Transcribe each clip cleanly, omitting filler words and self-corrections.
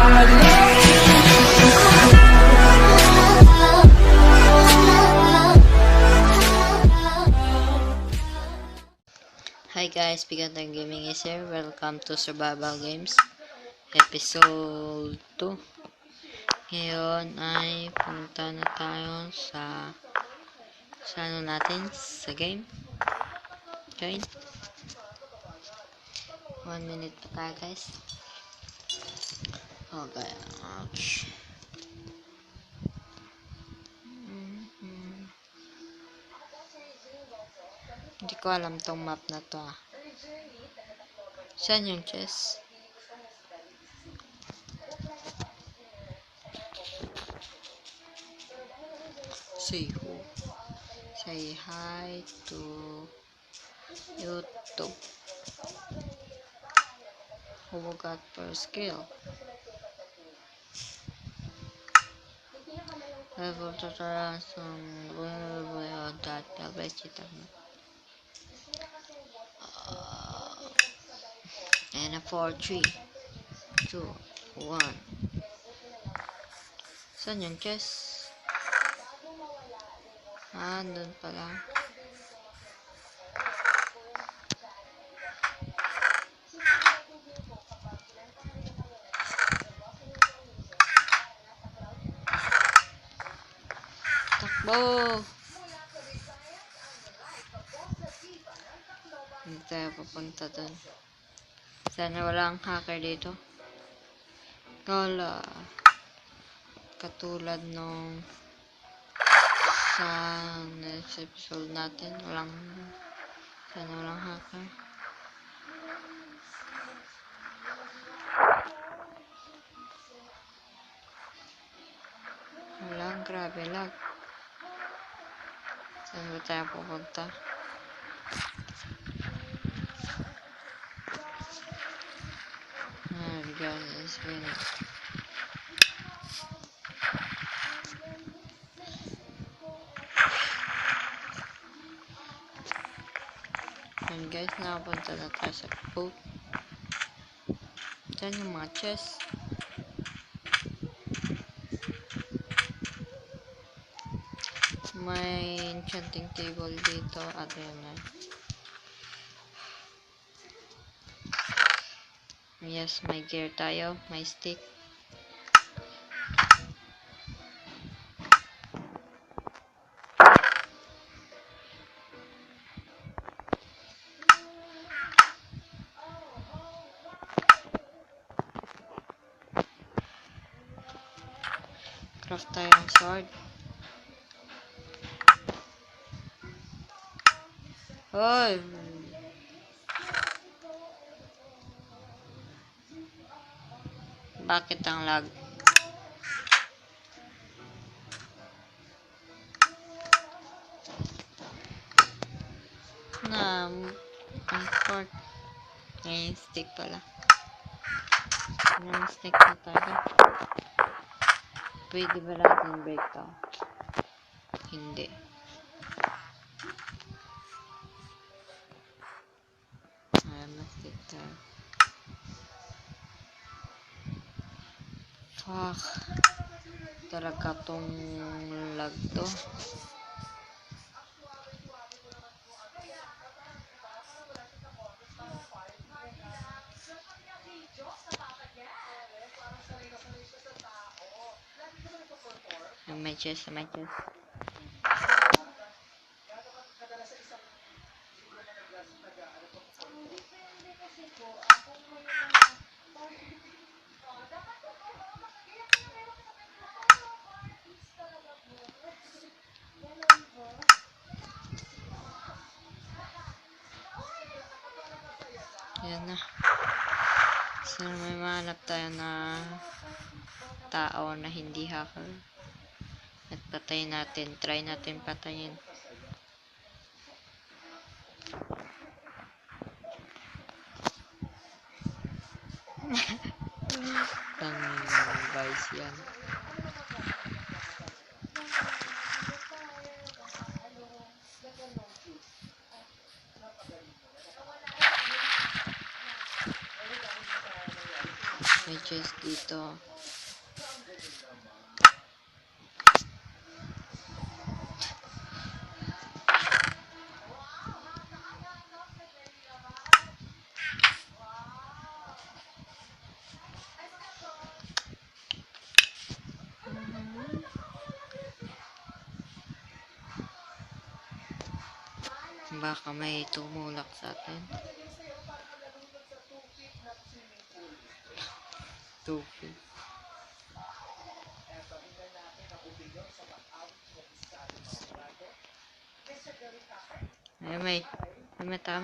Hi guys, Pigantang Gaming is here. Welcome to Survival Games Episode 2. Ngayon ay punta na tayo sa ano natin, sa game. Join. 1 minute pa tayo guys. Okay, ouch. Hindi ko alam tong map na to ah. Saan yung chest? Say who? Say hi to YouTube. Who got first skill? Level tutorial some that and a 4, 3, 2, 1. Saan yung chest? Ah, doon pala. Takbo! Hindi tayo papunta doon. Sana walang hacker dito. Wala. Katulad nung sa next episode natin. Sana walang hacker. Walang, grabe lag. Saan ba tayo pupunta? Guys, and guys, nakapunta na tayo sa boat. Diyan yung mga chest. May enchanting table dito at yun na. Yes, may gear tayo, may stick. Craft tayo ng sword. Hoy! Bakit ang lag? Ang fork. Ngayon, stick pala. Ngayon, stick na tayo. Pwede ba natin break to? Hindi. Ayan, na-stick tayo. Fuck. Talaga tong lag to. May chest. Yan na. So, may mahanap tayo na tao na hindi hacker. At patayin natin. Try natin patayin. Guys, yan. May chest dito. Baka may tumulak sa atin. 2 feet. Ay, may tao.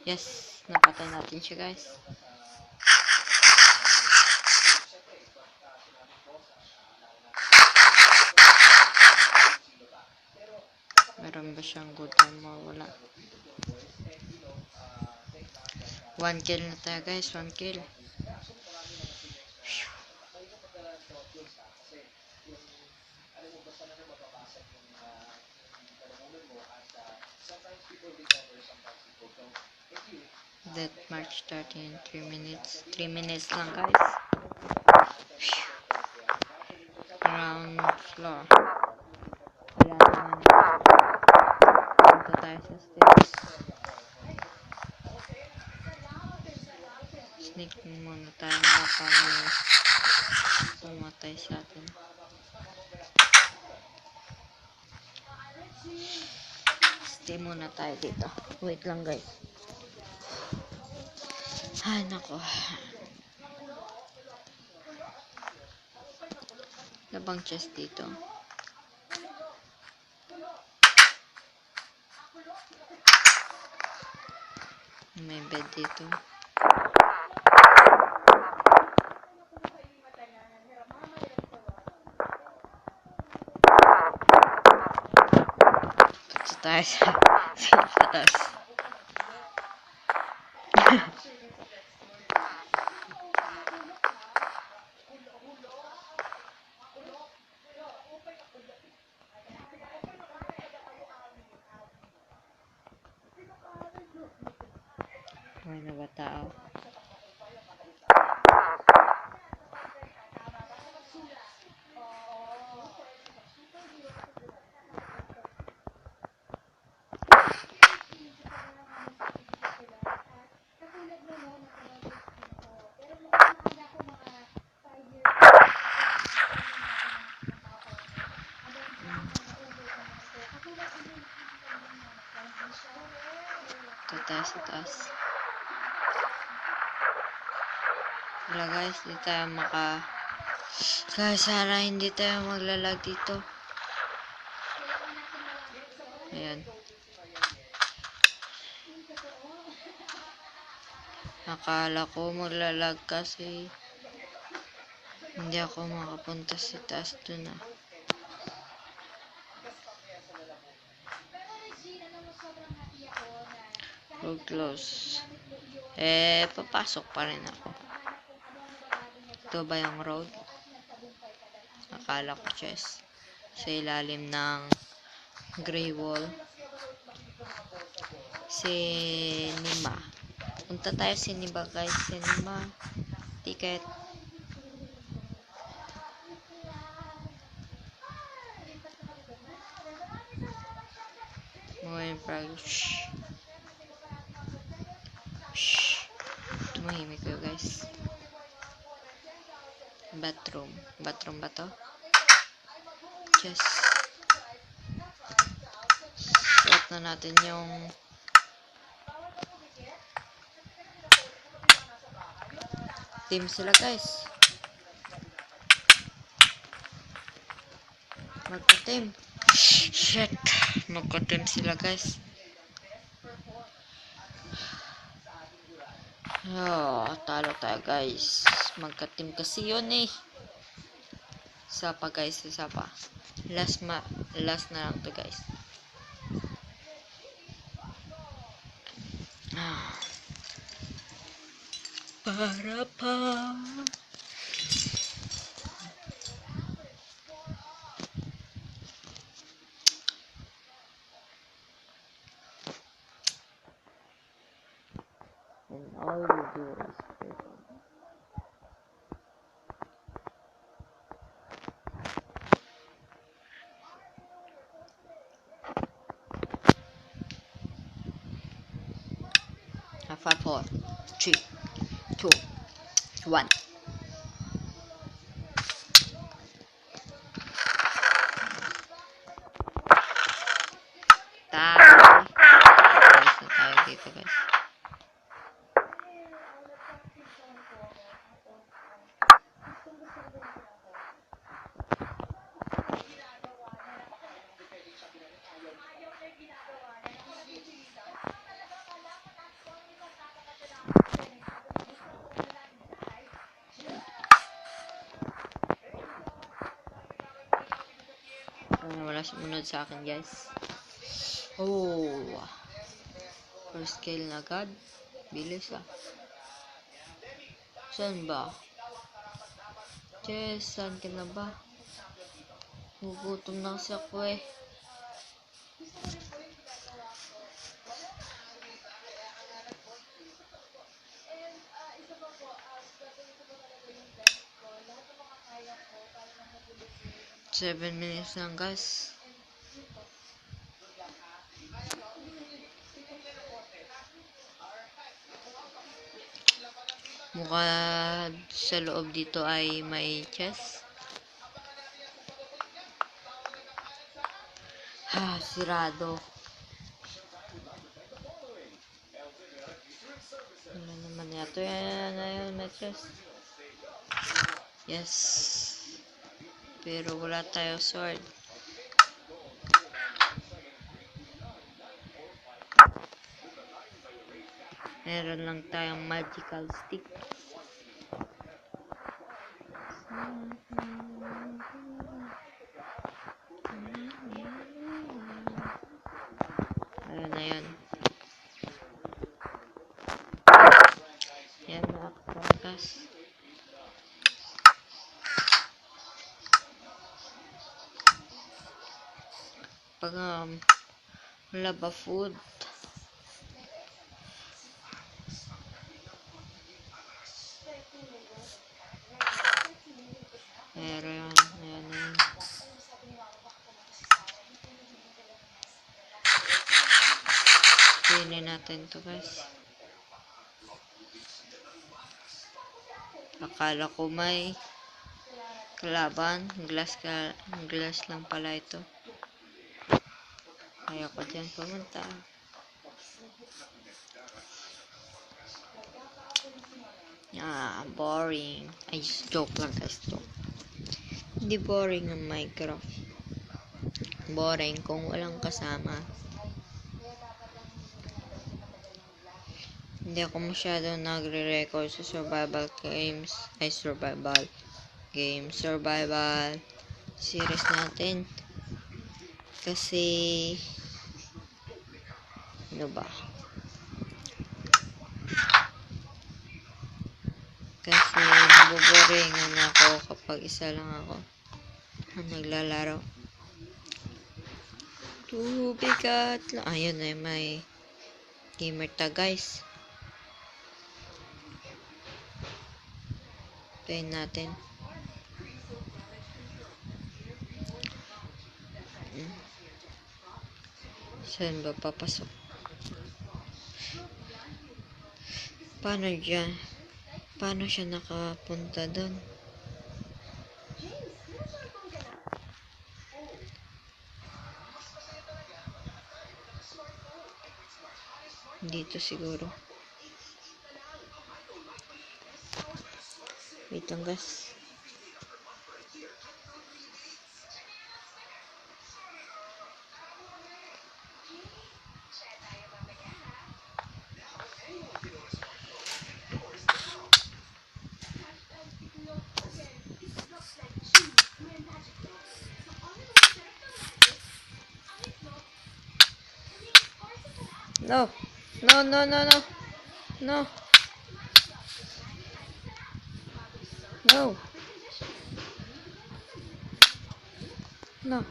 Yes, napatay natin siya, guys. Meron ba siyang good armor? Wala. 1 kill na tayo, guys. 1 kill. Death march starting in 3 minutes. 3 minutes lang, guys. Ground floor. Wala naman. Punta tayo sa stairs. Sneak muna tayo. Baka may pumatay sa atin. Stay muna tayo dito. Wait lang, guys. Ay, nako. Labang chest dito. May bed dito. Punta tayo sa taas. May na ba tao? Ito tayo sa taas. Wala, guys, di tayo guys, sana hindi tayo maglalag dito. Ayan. Akala ko maglalag kasi hindi ako makapunta sa taas dun ah. Road close. Papasok pa rin ako. Ito ba yung road? Akala ko chest. Sa ilalim ng gray wall. Cinema. Punta tayo cinema, guys. Cinema. Ticket. Ngayon, shh. Shh. Tumahimik kayo, guys. Bathroom. Bathroom ba to? Yes. Suot na natin yung team sila, guys. Magka-team. Shit. Magka-team sila, guys. Talo tayo, guys. Magka-team kasi yun eh. Isa pa, guys. Isa pa. Last na lang to, guys. Para pa. and all you do is perform. Five, 4, 3, 2, 1. Tayo. Alis na tayo dito, guys. Wala sumunod sa akin, guys. Oh, first kill na agad. Bilis ah. Saan ba? Yes, saan ka na ba? Gugutom na kasi ako eh. Seven minutes lang, guys. Mukha sa loob dito ay may chest. Ha, sirado. Wala naman yato. Yan, may chest. Yes. Pero wala tayo sword. Meron lang tayong magical stick. Ayun na yun. Yan na kakas. Pag wala ba food? Meron. Ayan na yun. Pinin natin to, guys. Akala ko may kalaban. Glass lang pala ito. Kaya ko dyan pumunta. Boring. Ay, joke lang, guys. Hindi boring ang Minecraft. Boring kung walang kasama. Hindi ako masyado nagre-record sa survival games. Ay, survival games. Survival series natin. Kasi ano ba? Kasi naboboringan ako kapag isa lang ako ang naglalaro. Bigat lang. Ayun na may gamer tag, guys. Play natin. Saan ba papasok? Paano dyan? Paano siya nakapunta doon? Dito siguro. Wait lang, guys. No. No. No. No.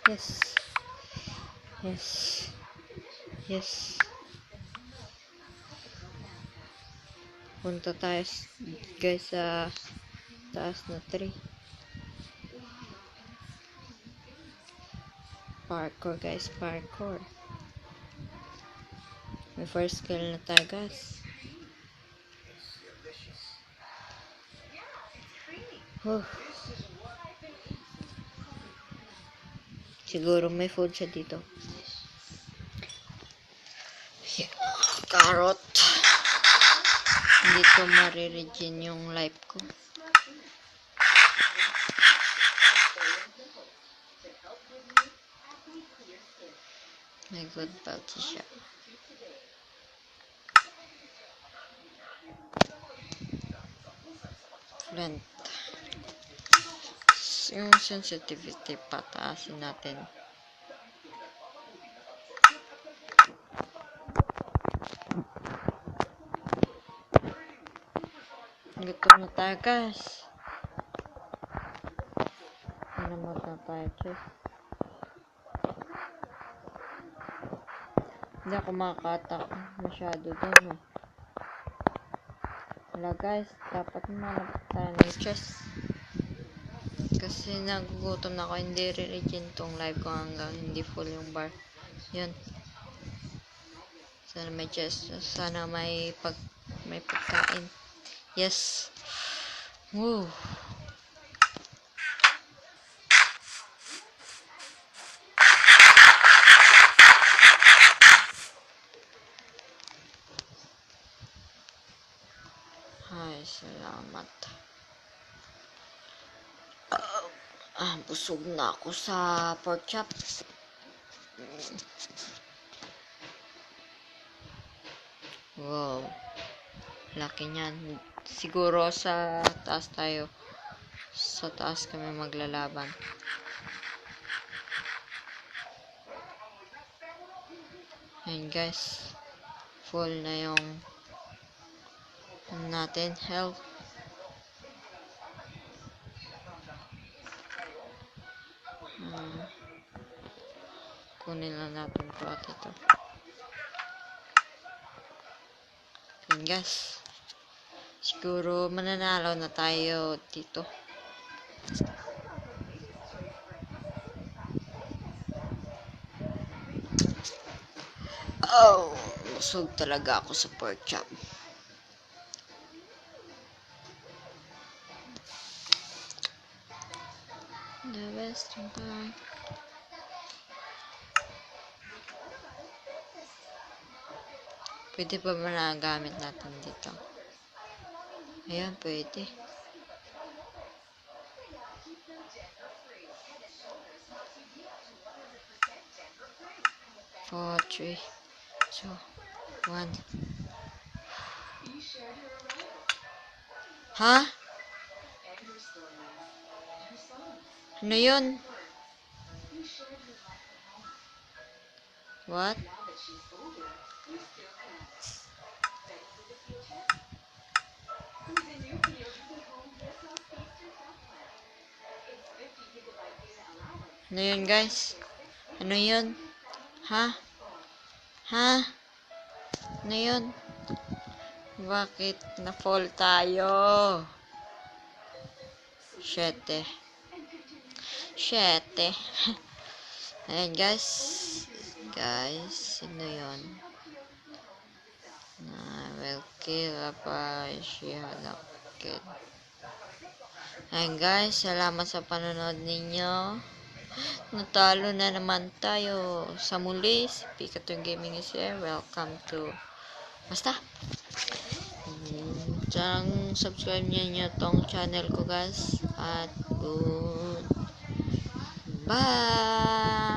Yes. Yes. Yes. Punta tayo guys sa taas na tree. Parkour guys, parkour. May first kill na tayo guys. Siguro may food siya dito. Carrot. Hindi ko mariregen yung life ko. May good belt siya. Flint. Yung sensitivity pataasin natin. Gutom na tayo guys. Namot na tayo guys. Hindi ako makakatak masyado doon. Wala guys, dapat malapit tayo ng chest. Kasi nagugutom na ako, hindi re-regen tong live ko hanggang hindi full yung bar. Yun. Sana may chest, sana may pagkain. Yes. Woo. Ay, salamat. Busog na ako sa pork chop. Wow. Laki niyan. Siguro sa taas tayo. Sa taas kami maglalaban. Ayan guys. Full na yung natin health. Kunin lang natin po at ito. Ayan guys. Siguro mananalo na tayo dito. Oh, busog talaga ako sa pork chop. The best time. Pwede pa ba nagamit natin dito? Ayan, pwede. Four, 3, 2, 1. Ha? Ano yun? What? Ano yun guys? Ano yun? Ha? Ha? Ano yun? Bakit na-fall tayo? 7. Ayan guys. Sino yun? Will kill apa siya nakakit. Ayan guys, salamat sa panonood ninyo. Natalo na naman tayo sa muli. Si Pikachu Gaming is here. Welcome to basta. Diyan subscribe niyo tong channel ko guys. At good bye.